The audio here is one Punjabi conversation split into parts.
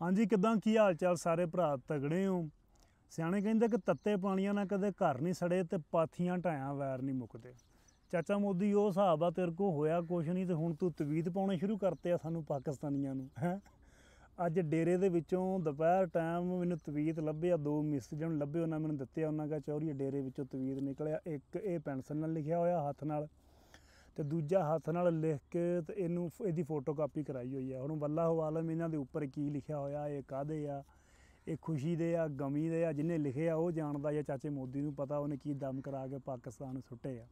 हाँ जी, किदां की हाल चाल सारे भरा तगड़े हो। सियाने कहंदे कि तत्ते पानियां ना कदे घर नहीं सड़े ते पाथियां ढायां वैर नहीं मुकदे। चाचा मोदी ਉਹ ਹਿਸਾਬ ਆ तेरे को ਹੋਇਆ ਕੁਛ ਨਹੀਂ ਤੇ ਹੁਣ ਤੂੰ ਤਵੀਤ ਪਾਉਣੇ ਸ਼ੁਰੂ ਕਰਤੇ ਆ ਸਾਨੂੰ ਪਾਕਿਸਤਾਨੀਆਂ ਨੂੰ ਹੈ। ਅੱਜ ਡੇਰੇ ਦੇ ਵਿੱਚੋਂ ਦੁਪਹਿਰ ਟਾਈਮ ਮੈਨੂੰ ਤਵੀਤ ਲੱਭਿਆ, ਦੋ ਮਿਸਜਣ ਲੱਭੇ, ਉਹਨਾਂ ਮੈਨੂੰ ਦਿੱਤੇ। ਉਹਨਾਂ ਕਹਾ ਚੌਰੀ ਡੇਰੇ ਵਿੱਚੋਂ ਤਵੀਤ ਨਿਕਲਿਆ। ਇੱਕ ਇਹ ਪੈਨਸਲ ਨਾਲ ਲਿਖਿਆ ਹੋਇਆ ਹੱਥ ਨਾਲ, ਤੇ ਦੂਜਾ ਹੱਥ ਨਾਲ ਲਿਖ ਕੇ ਤੇ ਇਹਦੀ ਫੋਟੋ ਕਾਪੀ ਕਰਾਈ ਹੋਈ ਆ। ਹੁਣ ਵੱਲਾਹੁ ਆਲਮ ਇਹਨਾਂ ਦੇ ਉੱਪਰ ਕੀ ਲਿਖਿਆ ਹੋਇਆ, ਇਹ ਕਾਹਦੇ ਆ, ਇਹ ਖੁਸ਼ੀ ਦੇ ਆ, ਗਮੀ ਦੇ ਆ। ਜਿਹਨੇ ਲਿਖੇ ਆ ਉਹ ਜਾਣਦਾ, ਜਾਂ ਚਾਚੇ ਮੋਦੀ ਨੂੰ ਪਤਾ ਉਹਨੇ ਕੀ ਦਮ ਕਰਾ ਕੇ ਪਾਕਿਸਤਾਨ ਨੂੰ ਸੁੱਟੇ ਆ।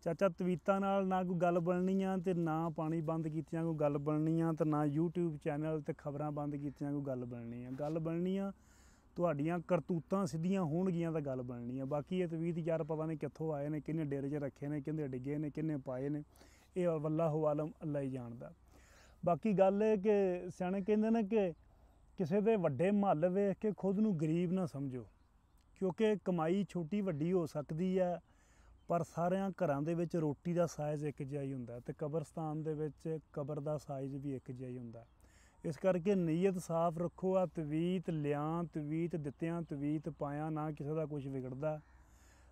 ਚਾਚਾ ਤਵੀਤਾਂ ਨਾਲ ਨਾ ਕੋਈ ਗੱਲ ਬਣਨੀ ਆ, ਤੇ ਨਾ ਪਾਣੀ ਬੰਦ ਕੀਤਿਆਂ ਕੋਈ ਗੱਲ ਬਣਨੀ ਆ, ਤੇ ਨਾ YouTube ਚੈਨਲ ਤੇ ਖਬਰਾਂ ਬੰਦ ਕੀਤਿਆਂ ਕੋਈ ਗੱਲ ਬਣਨੀ ਆ। ਗੱਲ ਬਣਨੀ ਆ ਤੁਹਾਡੀਆਂ ਕਰਤੂਤਾਂ ਸਿੱਧੀਆਂ ਹੋਣਗੀਆਂ ਤਾਂ ਗੱਲ ਬਣਨੀ ਆ। ਬਾਕੀ ਇਹ ਤਵੀਤ ਯਾਰ ਪਤਾ ਨਹੀਂ ਕਿੱਥੋਂ ਆਏ ਨੇ, ਕਿਹਨੇ ਡੇਰੇ 'ਚ ਰੱਖੇ ਨੇ, ਕਿਹਦੇ ਡਿੱਗੇ ਨੇ, ਕਿਹਨੇ ਪਾਏ ਨੇ, ਇਹ ਵੱਲਾਹੁ ਆਲਮ ਅੱਲਾ ਹੀ ਜਾਣਦਾ। ਬਾਕੀ ਗੱਲ ਇਹ ਕਿ ਸਿਆਣੇ ਕਹਿੰਦੇ ਨੇ ਕਿ ਕਿਸੇ ਦੇ ਵੱਡੇ ਮਹੱਲ ਵੇਖ ਕੇ ਖੁਦ ਨੂੰ ਗਰੀਬ ਨਾ ਸਮਝੋ, ਕਿਉਂਕਿ ਕਮਾਈ ਛੋਟੀ ਵੱਡੀ ਹੋ ਸਕਦੀ ਹੈ, ਪਰ ਸਾਰਿਆਂ ਘਰਾਂ ਦੇ ਵਿੱਚ ਰੋਟੀ ਦਾ ਸਾਈਜ਼ ਇੱਕ ਜਿਹਾ ਹੀ ਹੁੰਦਾ, ਅਤੇ ਕਬਰਸਤਾਨ ਦੇ ਵਿੱਚ ਕਬਰ ਦਾ ਸਾਈਜ਼ ਵੀ ਇੱਕ ਜਿਹਾ ਹੀ ਹੁੰਦਾ। ਇਸ ਕਰਕੇ ਨੀਅਤ ਸਾਫ਼ ਰੱਖੋ। ਆ ਤਵੀਤ ਲਿਆਂ, ਤਵੀਤ ਦਿੱਤਿਆਂ, ਤਵੀਤ ਪਾਇਆ, ਨਾ ਕਿਸੇ ਦਾ ਕੁਛ ਵਿਗੜਦਾ,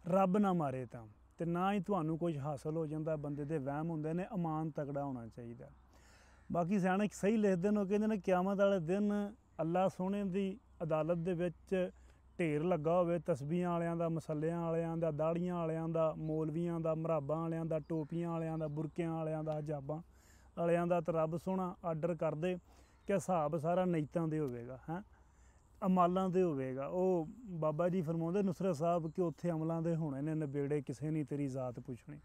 ਰੱਬ ਨਾ ਮਾਰੇ ਤਾਂ, ਅਤੇ ਨਾ ਹੀ ਤੁਹਾਨੂੰ ਕੁਝ ਹਾਸਲ ਹੋ ਜਾਂਦਾ। ਬੰਦੇ ਦੇ ਵਹਿਮ ਹੁੰਦੇ ਨੇ, ਅਮਾਨ ਤਕੜਾ ਹੋਣਾ ਚਾਹੀਦਾ। ਬਾਕੀ ਸਿਆਣੇ ਸਹੀ ਲਿਖਦੇ ਨੇ, ਉਹ ਕਹਿੰਦੇ ਨੇ ਕਿਆਮਤ ਵਾਲੇ ਦਿਨ ਅੱਲਾ ਸੋਹਣੇ ਦੀ ਅਦਾਲਤ ਦੇ ਵਿੱਚ ਢੇਰ ਲੱਗਾ ਹੋਵੇ ਤਸਬੀਹਾਂ ਵਾਲਿਆਂ ਦਾ, ਮਸੱਲਿਆਂ ਵਾਲਿਆਂ ਦਾ, ਦਾੜੀਆਂ ਵਾਲਿਆਂ ਦਾ, ਮੌਲਵੀਆਂ ਦਾ, ਮੁਰਾਬਾਂ ਵਾਲਿਆਂ ਦਾ, ਟੋਪੀਆਂ ਵਾਲਿਆਂ ਦਾ, ਬੁਰਕਿਆਂ ਵਾਲਿਆਂ ਦਾ, ਹਜਾਬਾਂ ਵਾਲਿਆਂ ਦਾ, ਤਾਂ ਰੱਬ ਸੋਹਣਾ ਆਰਡਰ ਕਰਦੇ ਕਿ ਹਿਸਾਬ ਸਾਰਾ ਨੀਅਤਾਂ ਦੇ ਹੋਵੇਗਾ, ਅਮਾਲਾਂ ਦੇ ਹੋਵੇਗਾ। ਉਹ ਬਾਬਾ ਜੀ ਫਰਮਾਉਂਦੇ ਨੁਸਰਤ ਸਾਹਿਬ ਕਿ ਉੱਥੇ ਅਮਲਾਂ ਦੇ ਹੋਣੇ ਨੇ, ਨਬੇੜੇ ਕਿਸੇ ਨਹੀਂ ਤੇਰੀ ਜ਼ਾਤ ਪੁੱਛਣੀ।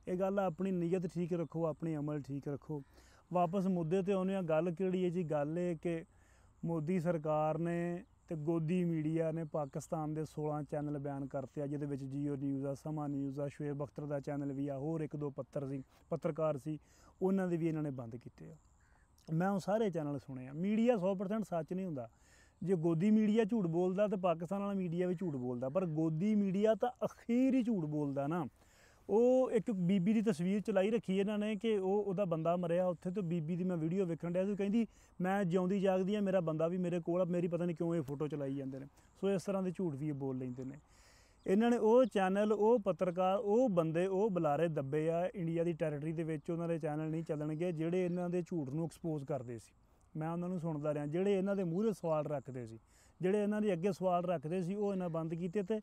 ਇਹ ਗੱਲ ਆਪਣੀ ਨੀਅਤ ਠੀਕ ਰੱਖੋ, ਆਪਣੀ ਅਮਲ ਠੀਕ ਰੱਖੋ। ਵਾਪਸ ਮੁੱਦੇ 'ਤੇ ਆਉਂਦੇ ਹਾਂ। ਗੱਲ ਕਿਹੜੀ ਹੈ ਜੀ? ਗੱਲ ਇਹ ਕਿ ਮੋਦੀ ਸਰਕਾਰ ਨੇ ਤੇ ਗੋਦੀ ਮੀਡੀਆ ਨੇ ਪਾਕਿਸਤਾਨ ਦੇ 16 ਚੈਨਲ ਬਿਆਨ ਕਰਤੇ ਆ, ਜਿਹਦੇ ਵਿੱਚ ਜੀਓ ਨਿਊਜ਼ ਆ, ਸਮਾਂ ਨਿਊਜ਼ ਆ, ਸ਼ੁਏਬ ਅਖਤਰ ਦਾ ਚੈਨਲ ਵੀ ਆ, ਹੋਰ ਇੱਕ ਦੋ ਪੱਤਰਕਾਰ ਸੀ, ਉਹਨਾਂ ਦੇ ਵੀ ਇਹਨਾਂ ਨੇ ਬੰਦ ਕੀਤੇ ਆ। ਮੈਂ ਉਹ ਸਾਰੇ ਚੈਨਲ ਸੁਣੇ ਆ। ਮੀਡੀਆ 100% ਸੱਚ ਨਹੀਂ ਹੁੰਦਾ। ਜੇ ਗੋਦੀ ਮੀਡੀਆ ਝੂਠ ਬੋਲਦਾ ਤਾਂ ਪਾਕਿਸਤਾਨ ਵਾਲਾ ਮੀਡੀਆ ਵੀ ਝੂਠ ਬੋਲਦਾ, ਪਰ ਗੋਦੀ ਮੀਡੀਆ ਤਾਂ ਅਖੀਰ ਹੀ ਝੂਠ ਬੋਲਦਾ ਨਾ। ਉਹ ਇੱਕ ਬੀਬੀ ਦੀ ਤਸਵੀਰ ਚਲਾਈ ਰੱਖੀ ਇਹਨਾਂ ਨੇ ਕਿ ਉਹਦਾ ਬੰਦਾ ਮਰਿਆ ਉੱਥੇ, ਤੇ ਬੀਬੀ ਦੀ ਮੈਂ ਵੀਡੀਓ ਵੇਖਣ ਡਿਆ ਸੀ, ਕਹਿੰਦੀ ਮੈਂ ਜਿਉਂਦੀ ਜਾਗਦੀ ਹਾਂ, ਮੇਰਾ ਬੰਦਾ ਵੀ ਮੇਰੇ ਕੋਲ ਆ, ਮੇਰੀ ਪਤਾ ਨਹੀਂ ਕਿਉਂ ਇਹ ਫੋਟੋ ਚਲਾਈ ਜਾਂਦੇ ਨੇ। ਸੋ ਇਸ ਤਰ੍ਹਾਂ ਦੇ ਝੂਠ ਵੀ ਇਹ ਬੋਲ ਲੈਂਦੇ ਨੇ। ਇਹਨਾਂ ਨੇ ਉਹ ਚੈਨਲ, ਉਹ ਪੱਤਰਕਾਰ, ਉਹ ਬੰਦੇ, ਉਹ ਬੁਲਾਰੇ ਦੱਬੇ ਆ ਇੰਡੀਆ ਦੀ ਟੈਰੀਟਰੀ ਦੇ ਵਿੱਚ। ਉਹਨਾਂ ਦੇ ਚੈਨਲ ਨਹੀਂ ਚੱਲਣਗੇ ਜਿਹੜੇ ਇਹਨਾਂ ਦੇ ਝੂਠ ਨੂੰ ਐਕਸਪੋਜ਼ ਕਰਦੇ ਸੀ। ਮੈਂ ਉਹਨਾਂ ਨੂੰ ਸੁਣਦਾ ਰਿਹਾ। ਜਿਹੜੇ ਇਹਨਾਂ ਦੇ ਮੂਹਰੇ ਸਵਾਲ ਰੱਖਦੇ ਸੀ, ਜਿਹੜੇ ਇਹਨਾਂ ਦੇ ਅੱਗੇ ਸਵਾਲ ਰੱਖਦੇ ਸੀ, ਉਹ ਇਹਨਾਂ ਬੰਦ ਕੀਤੇ। ਤੇ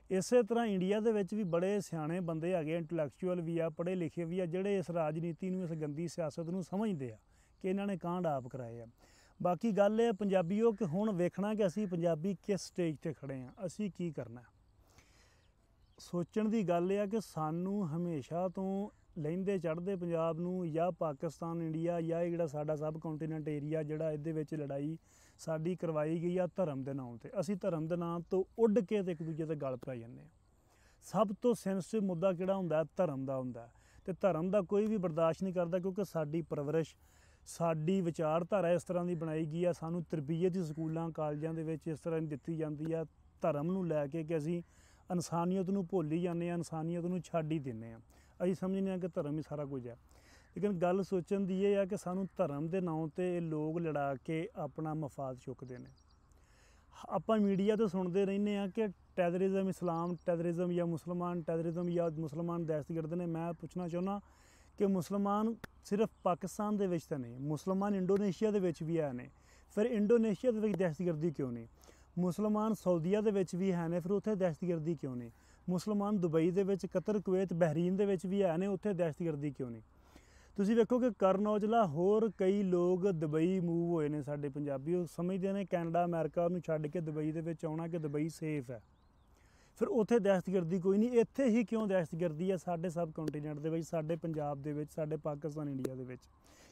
ਇਸੇ ਤਰ੍ਹਾਂ ਇੰਡੀਆ ਦੇ ਵਿੱਚ ਵੀ ਬੜੇ ਸਿਆਣੇ ਬੰਦੇ ਹੈਗੇ, ਇੰਟਲੈਕਚੁਅਲ ਵੀ ਆ, ਪੜ੍ਹੇ ਲਿਖੇ ਵੀ ਆ, ਜਿਹੜੇ ਇਸ ਰਾਜਨੀਤੀ ਨੂੰ, ਇਸ ਗੰਦੀ ਸਿਆਸਤ ਨੂੰ ਸਮਝਦੇ ਆ ਕਿ ਇਹਨਾਂ ਨੇ ਕਾਂਡ ਆਪ ਕਰਾਏ ਆ। ਬਾਕੀ ਗੱਲ ਇਹ ਪੰਜਾਬੀਓ ਕਿ ਹੁਣ ਵੇਖਣਾ ਕਿ ਅਸੀਂ ਪੰਜਾਬੀ ਕਿਸ ਸਟੇਜ 'ਤੇ ਖੜ੍ਹੇ ਹਾਂ, ਅਸੀਂ ਕੀ ਕਰਨਾ। ਸੋਚਣ ਦੀ ਗੱਲ ਇਹ ਆ ਕਿ ਸਾਨੂੰ ਹਮੇਸ਼ਾ ਤੋਂ ਲਹਿੰਦੇ ਚੜ੍ਹਦੇ ਪੰਜਾਬ ਨੂੰ, ਜਾਂ ਪਾਕਿਸਤਾਨ, ਇੰਡੀਆ, ਜਾਂ ਇਹ ਜਿਹੜਾ ਸਾਡਾ ਸਬ ਕੰਟੀਨੈਂਟ ਏਰੀਆ, ਜਿਹੜਾ ਇਹਦੇ ਵਿੱਚ ਲੜਾਈ ਸਾਡੀ ਕਰਵਾਈ ਗਈ ਆ ਧਰਮ ਦੇ ਨਾਮ 'ਤੇ, ਅਸੀਂ ਧਰਮ ਦੇ ਨਾਮ ਤੋਂ ਉੱਡ ਕੇ ਤੇ ਇੱਕ ਦੂਜੇ 'ਤੇ ਗਲ ਪਾਈ ਜਾਂਦੇ ਹਾਂ। ਸਭ ਤੋਂ ਸੈਂਸਿਟਿਵ ਮੁੱਦਾ ਕਿਹੜਾ ਹੁੰਦਾ? ਧਰਮ ਦਾ ਹੁੰਦਾ। ਅਤੇ ਧਰਮ ਦਾ ਕੋਈ ਵੀ ਬਰਦਾਸ਼ਤ ਨਹੀਂ ਕਰਦਾ, ਕਿਉਂਕਿ ਸਾਡੀ ਪਰਵਰਿਸ਼, ਸਾਡੀ ਵਿਚਾਰਧਾਰਾ ਇਸ ਤਰ੍ਹਾਂ ਦੀ ਬਣਾਈ ਗਈ ਆ। ਸਾਨੂੰ ਤਰਬੀਅਤ ਸਕੂਲਾਂ ਕਾਲਜਾਂ ਦੇ ਵਿੱਚ ਇਸ ਤਰ੍ਹਾਂ ਦੀ ਦਿੱਤੀ ਜਾਂਦੀ ਆ ਧਰਮ ਨੂੰ ਲੈ ਕੇ ਕਿ ਅਸੀਂ ਇਨਸਾਨੀਅਤ ਨੂੰ ਭੁੱਲ ਹੀ ਜਾਂਦੇ ਹਾਂ, ਇਨਸਾਨੀਅਤ ਨੂੰ ਛੱਡ ਹੀ ਦਿੰਦੇ ਹਾਂ। ਅਸੀਂ ਸਮਝਦੇ ਹਾਂ ਕਿ ਧਰਮ ਹੀ ਸਾਰਾ ਕੁਝ ਹੈ। ਲੇਕਿਨ ਗੱਲ ਸੋਚਣ ਦੀ ਇਹ ਆ ਕਿ ਸਾਨੂੰ ਧਰਮ ਦੇ ਨਾਂ 'ਤੇ ਇਹ ਲੋਕ ਲੜਾ ਕੇ ਆਪਣਾ ਮਫਾਦ ਚੁੱਕਦੇ ਨੇ। ਆਪਾਂ ਮੀਡੀਆ ਤੋਂ ਸੁਣਦੇ ਰਹਿੰਦੇ ਹਾਂ ਕਿ ਟੈਰਰਿਜ਼ਮ, ਇਸਲਾਮ ਟੈਰਰਿਜ਼ਮ, ਜਾਂ ਮੁਸਲਮਾਨ ਟੈਰਰਿਜ਼ਮ, ਜਾਂ ਮੁਸਲਮਾਨ ਦਹਿਸ਼ਤਗਰਦ ਨੇ। ਮੈਂ ਪੁੱਛਣਾ ਚਾਹੁੰਦਾ ਕਿ ਮੁਸਲਮਾਨ ਸਿਰਫ ਪਾਕਿਸਤਾਨ ਦੇ ਵਿੱਚ ਤਾਂ ਨਹੀਂ, ਮੁਸਲਮਾਨ ਇੰਡੋਨੇਸ਼ੀਆ ਦੇ ਵਿੱਚ ਵੀ ਹੈ ਨੇ। ਫਿਰ ਇੰਡੋਨੇਸ਼ੀਆ ਦੇ ਵਿੱਚ ਦਹਿਸ਼ਤਗਰਦੀ ਕਿਉਂ ਨਹੀਂ? ਮੁਸਲਮਾਨ ਸਾਊਦੀਆ ਦੇ ਵਿੱਚ ਵੀ ਹੈ ਨੇ, ਫਿਰ ਉੱਥੇ ਦਹਿਸ਼ਤਗਰਦੀ ਕਿਉਂ ਨਹੀਂ? ਮੁਸਲਮਾਨ ਦੁਬਈ ਦੇ ਵਿੱਚ, ਕਤਰ, ਕੁਵੈਤ, ਬਹਿਰੀਨ ਦੇ ਵਿੱਚ ਵੀ ਹੈ ਨੇ, ਉੱਥੇ ਦਹਿਸ਼ਤਗਰਦੀ ਕਿਉਂ ਨਹੀਂ? ਤੁਸੀਂ ਵੇਖੋ ਕਿ ਕਰਨ ਔਜਲਾ, ਹੋਰ ਕਈ ਲੋਕ ਦੁਬਈ ਮੂਵ ਹੋਏ ਨੇ ਸਾਡੇ ਪੰਜਾਬੀ। ਉਹ ਸਮਝਦੇ ਨੇ ਕੈਨੇਡਾ, ਅਮਰੀਕਾ ਨੂੰ ਛੱਡ ਕੇ ਦੁਬਈ ਦੇ ਵਿੱਚ ਆਉਣਾ ਕਿ ਦੁਬਈ ਸੇਫ ਹੈ, ਫਿਰ ਉੱਥੇ ਦਹਿਸ਼ਤਗਰਦੀ ਕੋਈ ਨਹੀਂ। ਇੱਥੇ ਹੀ ਕਿਉਂ ਦਹਿਸ਼ਤਗਰਦੀ ਹੈ? ਸਾਡੇ ਸਬ ਕੰਟੀਨੈਂਟ ਦੇ ਵਿੱਚ, ਸਾਡੇ ਪੰਜਾਬ ਦੇ ਵਿੱਚ, ਸਾਡੇ ਪਾਕਿਸਤਾਨ, ਇੰਡੀਆ ਦੇ ਵਿੱਚ,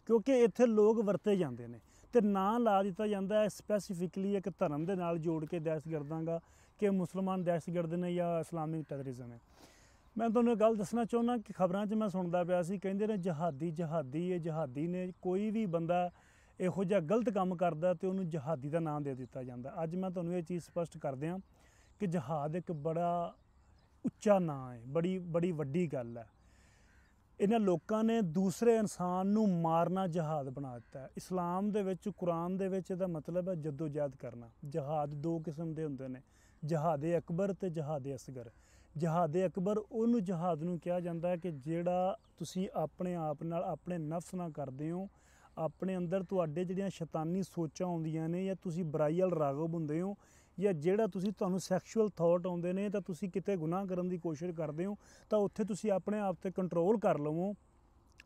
ਕਿਉਂਕਿ ਇੱਥੇ ਲੋਕ ਵਰਤੇ ਜਾਂਦੇ ਨੇ ਅਤੇ ਨਾਂ ਲਾ ਦਿੱਤਾ ਜਾਂਦਾ ਹੈ ਸਪੈਸੀਫਿਕਲੀ ਇੱਕ ਧਰਮ ਦੇ ਨਾਲ ਜੋੜ ਕੇ ਦਹਿਸ਼ਤਗਰਦਾਂ ਦਾ ਕਿ ਮੁਸਲਮਾਨ ਦਹਿਸ਼ਤਗਰਦ ਨੇ ਜਾਂ ਇਸਲਾਮਿਕ ਟੈਰਰਿਜ਼ਮ ਹੈ। ਮੈਂ ਤੁਹਾਨੂੰ ਇਹ ਗੱਲ ਦੱਸਣਾ ਚਾਹੁੰਦਾ ਕਿ ਖਬਰਾਂ 'ਚ ਮੈਂ ਸੁਣਦਾ ਪਿਆ ਸੀ, ਕਹਿੰਦੇ ਨੇ ਜਹਾਦੀ, ਇਹ ਜਹਾਦੀ ਨੇ। ਕੋਈ ਵੀ ਬੰਦਾ ਇਹੋ ਜਿਹਾ ਗਲਤ ਕੰਮ ਕਰਦਾ ਅਤੇ ਉਹਨੂੰ ਜਹਾਦੀ ਦਾ ਨਾਂ ਦੇ ਦਿੱਤਾ ਜਾਂਦਾ। ਅੱਜ ਮੈਂ ਤੁਹਾਨੂੰ ਇਹ ਚੀਜ਼ ਸਪਸ਼ਟ ਕਰ ਦਿਆਂ ਕਿ ਜਹਾਦ ਇੱਕ ਬੜਾ ਉੱਚਾ ਨਾਂ ਹੈ, ਬੜੀ ਵੱਡੀ ਗੱਲ ਹੈ। ਇਹਨਾਂ ਲੋਕਾਂ ਨੇ ਦੂਸਰੇ ਇਨਸਾਨ ਨੂੰ ਮਾਰਨਾ ਜਹਾਦ ਬਣਾ ਦਿੱਤਾ ਹੈ। ਇਸਲਾਮ ਦੇ ਵਿੱਚ, ਕੁਰਾਨ ਦੇ ਵਿੱਚ ਇਹਦਾ ਮਤਲਬ ਹੈ ਜਦੋਜਹਿਦ ਕਰਨਾ। ਜਹਾਦ ਦੋ ਕਿਸਮ ਦੇ ਹੁੰਦੇ ਨੇ, ਜਹਾਦ ਅਕਬਰ ਤੇ ਜਹਾਦ ਅਸਗਰ। ਜਹਾਦ ਅਕਬਰ ਉਹਨੂੰ ਜਹਾਦ ਨੂੰ ਕਿਹਾ ਜਾਂਦਾ ਹੈ ਕਿ ਜਿਹੜਾ ਤੁਸੀਂ ਆਪਣੇ ਆਪ ਨਾਲ, ਆਪਣੇ ਨਫਸ ਨਾਲ ਕਰਦੇ ਹੋ, ਆਪਣੇ ਅੰਦਰ ਤੁਹਾਡੇ ਜਿਹੜੀਆਂ ਸ਼ੈਤਾਨੀ ਸੋਚਾਂ ਆਉਂਦੀਆਂ ਨੇ, ਜਾਂ ਤੁਸੀਂ ਬੁਰਾਈ ਵੱਲ ਰਾਗਬ ਹੁੰਦੇ ਹੋ, ਜਾਂ ਜਿਹੜਾ ਤੁਹਾਨੂੰ ਸੈਕਸ਼ੂਅਲ ਥਾਟ ਆਉਂਦੇ ਨੇ, ਤਾਂ ਤੁਸੀਂ ਕਿਤੇ ਗੁਨਾਹ ਕਰਨ ਦੀ ਕੋਸ਼ਿਸ਼ ਕਰਦੇ ਹੋ, ਤਾਂ ਉੱਥੇ ਤੁਸੀਂ ਆਪਣੇ ਆਪ 'ਤੇ ਕੰਟਰੋਲ ਕਰ ਲਵੋ,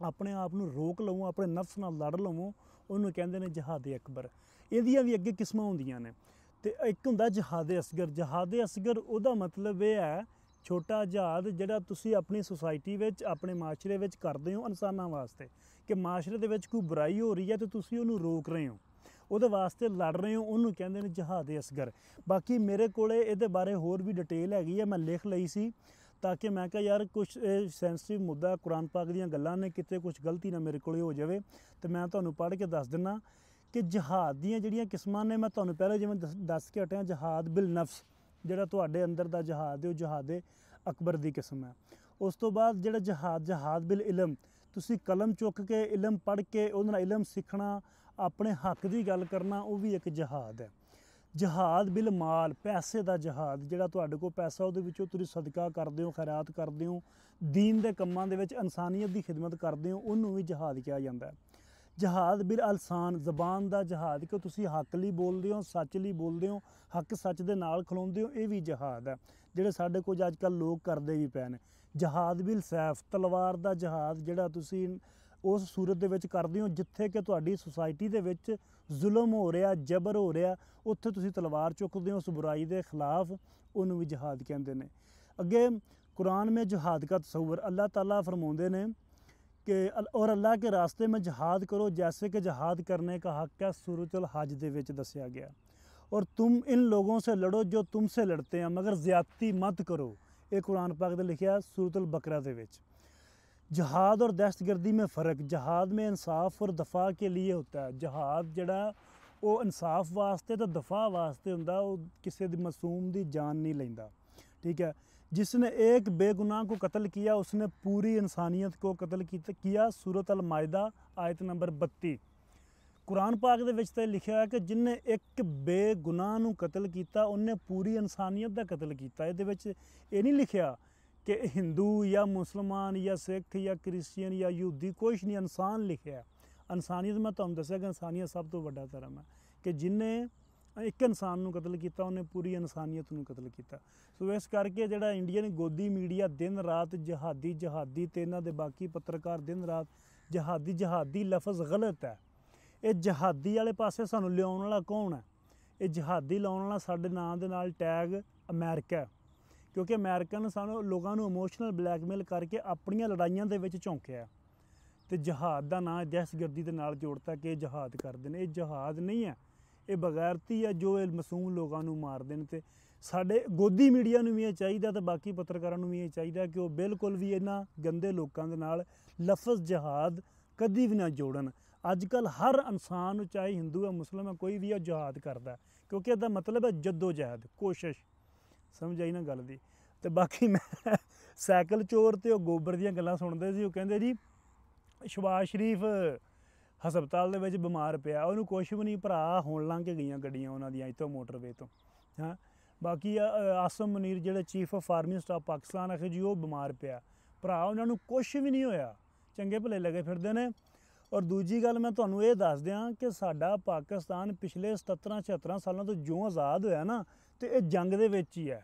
ਆਪਣੇ ਆਪ ਨੂੰ ਰੋਕ ਲਵੋ, ਆਪਣੇ ਨਫਸ ਨਾਲ ਲੜ ਲਵੋ, ਉਹਨੂੰ ਕਹਿੰਦੇ ਨੇ ਜਹਾਦ ਅਕਬਰ। ਇਹਦੀਆਂ ਵੀ ਅੱਗੇ ਕਿਸਮਾਂ ਹੁੰਦੀਆਂ ਨੇ। ਅਤੇ ਇੱਕ ਹੁੰਦਾ ਜਹਾਦ ਅਸਗਰ। ਜਹਾਦ ਅਸਗਰ ਉਹਦਾ ਮਤਲਬ ਇਹ ਹੈ ਛੋਟਾ ਜਹਾਦ ਜਿਹੜਾ ਤੁਸੀਂ ਆਪਣੀ ਸੁਸਾਇਟੀ ਵਿੱਚ, ਆਪਣੇ ਮਾਸ਼ਰੇ ਵਿੱਚ ਕਰਦੇ ਹੋ ਇਨਸਾਨਾਂ ਵਾਸਤੇ, ਕਿ ਮਾਸ਼ਰੇ ਦੇ ਵਿੱਚ ਕੋਈ ਬੁਰਾਈ ਹੋ ਰਹੀ ਹੈ ਅਤੇ ਤੁਸੀਂ ਉਹਨੂੰ ਰੋਕ ਰਹੇ ਹੋ, ਉਹਦੇ ਵਾਸਤੇ ਲੜ ਰਹੇ ਹੋ, ਉਹਨੂੰ ਕਹਿੰਦੇ ਨੇ ਜਹਾਦ ਅਸਗਰ। ਬਾਕੀ ਮੇਰੇ ਕੋਲ ਇਹਦੇ ਬਾਰੇ ਹੋਰ ਵੀ ਡਿਟੇਲ ਹੈਗੀ ਹੈ, ਮੈਂ ਲਿਖ ਲਈ ਸੀ ਤਾਂ ਕਿ ਮੈਂ ਕਿਹਾ ਯਾਰ ਕੁਛ ਇਹ ਸੈਂਸਿਟਿਵ ਮੁੱਦਾ, ਕੁਰਾਨ ਪਾਕ ਦੀਆਂ ਗੱਲਾਂ ਨੇ, ਕਿਤੇ ਕੁਛ ਗਲਤੀ ਨਾ ਮੇਰੇ ਕੋਲ ਹੋ ਜਾਵੇ, ਅਤੇ ਮੈਂ ਤੁਹਾਨੂੰ ਪੜ੍ਹ ਕੇ ਦੱਸ ਦਿੰਦਾ ਕਿ ਜਹਾਦ ਦੀਆਂ ਜਿਹੜੀਆਂ ਕਿਸਮਾਂ ਨੇ। ਮੈਂ ਤੁਹਾਨੂੰ ਪਹਿਲਾਂ ਜਿਵੇਂ ਦੱਸ ਕੇ ਹਟਿਆ, ਜਹਾਦ ਬਿਲ ਨਫਸ ਜਿਹੜਾ ਤੁਹਾਡੇ ਅੰਦਰ ਦਾ ਜਹਾਦ ਹੈ, ਉਹ ਜਹਾਦ ਅਕਬਰ ਦੀ ਕਿਸਮ ਹੈ। ਉਸ ਤੋਂ ਬਾਅਦ ਜਿਹੜਾ ਜਹਾਦ ਬਿਲ ਇਲਮ, ਤੁਸੀਂ ਕਲਮ ਚੁੱਕ ਕੇ ਇਲਮ ਪੜ੍ਹ ਕੇ ਉਹਦੇ ਨਾਲ ਇਲਮ ਸਿੱਖਣਾ, ਆਪਣੇ ਹੱਕ ਦੀ ਗੱਲ ਕਰਨਾ, ਉਹ ਵੀ ਇੱਕ ਜਹਾਦ ਹੈ। ਜਹਾਦ ਬਿਲ ਮਾਲ, ਪੈਸੇ ਦਾ ਜਹਾਦ, ਜਿਹੜਾ ਤੁਹਾਡੇ ਕੋਲ ਪੈਸਾ ਉਹਦੇ ਵਿੱਚੋਂ ਤੁਸੀਂ ਸਦਕਾ ਕਰਦੇ ਹੋ, ਖੈਰਾਤ ਕਰਦੇ ਹੋ, ਦੀਨ ਦੇ ਕੰਮਾਂ ਦੇ ਵਿੱਚ ਇਨਸਾਨੀਅਤ ਦੀ ਖਿਦਮਤ ਕਰਦੇ ਹੋ, ਉਹਨੂੰ ਵੀ ਜਹਾਦ ਕਿਹਾ ਜਾਂਦਾ ਹੈ। ਜਹਾਦ ਬਿਲ ਅਲਸਾਨ, ਜ਼ਬਾਨ ਦਾ ਜਹਾਦ, ਕਿ ਤੁਸੀਂ ਹੱਕ ਲਈ ਬੋਲਦੇ ਹੋ, ਸੱਚ ਲਈ ਬੋਲਦੇ ਹੋ, ਹੱਕ ਸੱਚ ਦੇ ਨਾਲ ਖਲੋਂਦੇ ਹੋ, ਇਹ ਵੀ ਜਹਾਦ ਹੈ, ਜਿਹੜੇ ਸਾਡੇ ਕੁਝ ਅੱਜ ਕੱਲ੍ਹ ਲੋਕ ਕਰਦੇ ਵੀ ਪਏ ਨੇ। ਜਹਾਦ ਬਿਲ ਸੈਫ, ਤਲਵਾਰ ਦਾ ਜਹਾਦ, ਜਿਹੜਾ ਤੁਸੀਂ ਉਸ ਸੂਰਤ ਦੇ ਵਿੱਚ ਕਰਦੇ ਹੋ ਜਿੱਥੇ ਕਿ ਤੁਹਾਡੀ ਸੁਸਾਇਟੀ ਦੇ ਵਿੱਚ ਜ਼ੁਲਮ ਹੋ ਰਿਹਾ, ਜਬਰ ਹੋ ਰਿਹਾ, ਉੱਥੇ ਤੁਸੀਂ ਤਲਵਾਰ ਚੁੱਕਦੇ ਹੋ ਉਸ ਬੁਰਾਈ ਦੇ ਖਿਲਾਫ, ਉਹਨੂੰ ਵੀ ਜਹਾਦ ਕਹਿੰਦੇ ਨੇ। ਅੱਗੇ कुरान में जहाद का तस्वर अल्लाह ताला फरमाते ने कि और अल्लाह के रास्ते में जहाद करो जैसे कि जहाद करने का हक़ है सूरतुल हज दे विच दस्या गया। और तुम इन लोगों से लड़ो जो तुमसे लड़ते हैं मगर ज़्यादती मत करो, ये कुरान पाक दे लिखा सूरतुल बकरा दे विच। जहाद और दहशतगर्दी में फ़र्क, जहाद में इंसाफ और दफ़ा के लिए होता है। जहाद जड़ा वो इंसाफ वास्ते तो दफ़ा वास्ते हुंदा, वो किसी दी मासूम दी जान नहीं लैंदा, ठीक है। जिसने एक बेगुनाह को कत्ल किया उसने पूरी इंसानियत को कत्ल किया। सूरत अल मायदा आयत नंबर 32। कुरान पाक दे विच ते लिखिया है कि जिन्हें एक बेगुनाह नूं कत्ल किया उन्हें पूरी इंसानियत का कत्ल किया। ये विच ये नहीं लिखिया कि हिंदू या मुसलमान या सिख या क्रिश्चियन या यहूदी, कुछ नहीं, इंसान लिखिया। इंसानियत मैं तुहानूं दस्सिया कि इंसानियत सब तो वड्डा धर्म है कि जिन्हें एक इंसान नूं कत्ल किया उन्हें पूरी इंसानियत नूं कत्ल किया। सो इस करके जिहड़ा इंडियन गोदी मीडिया दिन रात जहादी जहादी ते इन्हां दे बाकी पत्रकार दिन रात जहादी जहादी लफ्ज़ गलत है। ये जहादी वाले पासे सानूं लियाउण वाला कौन है? ये जहादी लाउण वाला साडे नां दे नाल टैग अमेरिका है, क्योंकि अमेरिका ने सानूं लोगों नूं इमोशनल ब्लैकमेल करके अपणियां लड़ाइयां दे विच झोंकिया ते जहाद दा नां दहशतगर्दी दे नाल जोड़ता कि जहाद करदे ने। ये जहाद नहीं है, ये बगैरती है जो मासूम लोगों नूं मारदे ने। ते साडे गोदी मीडिया नूं भी ये चाहीदा ते बाकी पत्रकारां नूं भी ये चाहीदा कि वो बिल्कुल भी इन्हां गंदे लोकां दे नाल लफ्ज़ जहाद कदी भी ना जोड़न। अजकल हर इंसान चाहे हिंदू है मुसलिम है कोई भी है जहाद करता है, क्योंकि इसका मतलब है जद्दोजहद, कोशिश। समझ आई ना गल दी। ते बाकी मैं सैकल चोर ते गोबर दीयां गल्लां सुणदे सी, वो कहंदे जी शहबाज शरीफ हस्पताल दे विच बीमार पिया, उहनूं कुछ भी नहीं भरा, हुण लंघ के गईयां गड्डियां उन्हां दियां इत्थों मोटरवे तो। हाँ बाकी आसम मुनीर जिहड़े chief of army staff Pakistan आखे जी वो बीमार पिया, भरा उन्हां नूं कुछ भी नहीं होया, चंगे भले लगे फिरदे ने। और दूजी गल मैं तुहानूं ये दस दियां कि साडा पाकिस्तान पिछले 77-76 सालों तो जो आज़ाद होया ना, तो ये जंग दे विच ही है।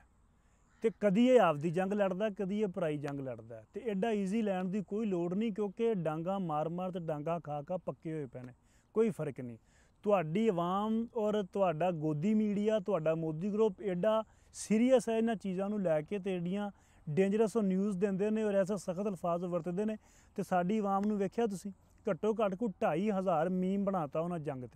तो कदी ये आपदी जंग लड़दा, कदी ये पराई जंग लड़दा। तो एडा ईजी लैण दी कोई लोड़ नहीं, क्योंकि डांगा मार मार ते डांगा खा खा पक्के होए पे ने, कोई फर्क नहीं। तुहाडी अवाम और तुहाडा गोदी मीडिया, तुहाडा मोदी ग्रुप एडा सीरीयस है इन्हां चीज़ां नूं लैके ते एडियां डेंजरस न्यूज़ दिंदे ने और ऐसा सख्त अल्फाज वरतदे ने। ते साडी अवाम नूं वेखिया तुसीं घट्टो घट्ट कोई 2500 मीम बनाता उन्हां जंग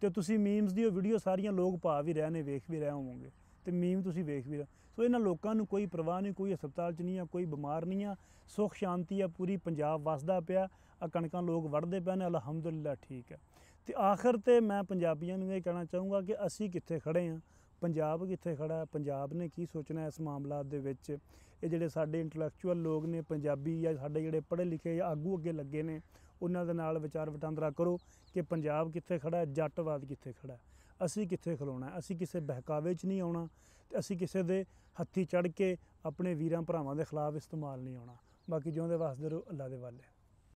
ते तुसीं मीम्स दी वीडियो सारियां लोग पा भी रहे ने, वेख भी रहे होवोगे, ते मीम तुसीं वेख भी रहे। सो इन्हां लोकां नूं कोई परवाह नहीं, कोई हस्पताल च नहीं है, कोई बीमार नहीं है, सुख शांति है, पूरी पंजाब वसदा पिया, कणकां लोग वढ़दे पे ने, अलहमदुलिल्लाह ठीक है। तो आखिर ते मैं पंजाबियों नूं ये कहना चाहूँगा कि असीं कित्थे खड़े हाँ, ਪੰਜਾਬ ਕਿੱਥੇ ਖੜਾ, ਪੰਜਾਬ ਨੇ ਕੀ ਸੋਚਣਾ ਇਸ ਮਾਮਲਾਤ ਦੇ ਵਿੱਚ। ਇਹ ਜਿਹੜੇ ਸਾਡੇ ਇੰਟਲੈਕਚੁਅਲ ਲੋਕ ਨੇ ਪੰਜਾਬੀ, ਜਾਂ ਸਾਡੇ ਜਿਹੜੇ ਪੜ੍ਹੇ ਲਿਖੇ ਜਾਂ ਆਗੂ ਅੱਗੇ ਲੱਗੇ ਨੇ, ਉਹਨਾਂ ਦੇ ਨਾਲ ਵਿਚਾਰ ਵਟਾਂਦਰਾ ਕਰੋ ਕਿ ਪੰਜਾਬ ਕਿੱਥੇ ਖੜਾ, ਜੱਟਵਾਦ ਕਿੱਥੇ ਖੜਾ, ਅਸੀਂ ਕਿੱਥੇ ਖਲੋਣਾ। ਅਸੀਂ ਕਿਸੇ ਬਹਿਕਾਵੇ 'ਚ ਨਹੀਂ ਆਉਣਾ, ਅਤੇ ਅਸੀਂ ਕਿਸੇ ਦੇ ਹੱਥੀ ਚੜ੍ਹ ਕੇ ਆਪਣੇ ਵੀਰਾਂ ਭਰਾਵਾਂ ਦੇ ਖਿਲਾਫ ਇਸਤੇਮਾਲ ਨਹੀਂ ਆਉਣਾ। ਬਾਕੀ ਜਿਉਂਦੇ ਵਸਦੇ ਰਹੋ, ਅੱਲਾ ਦੇ ਵਾਲੇ।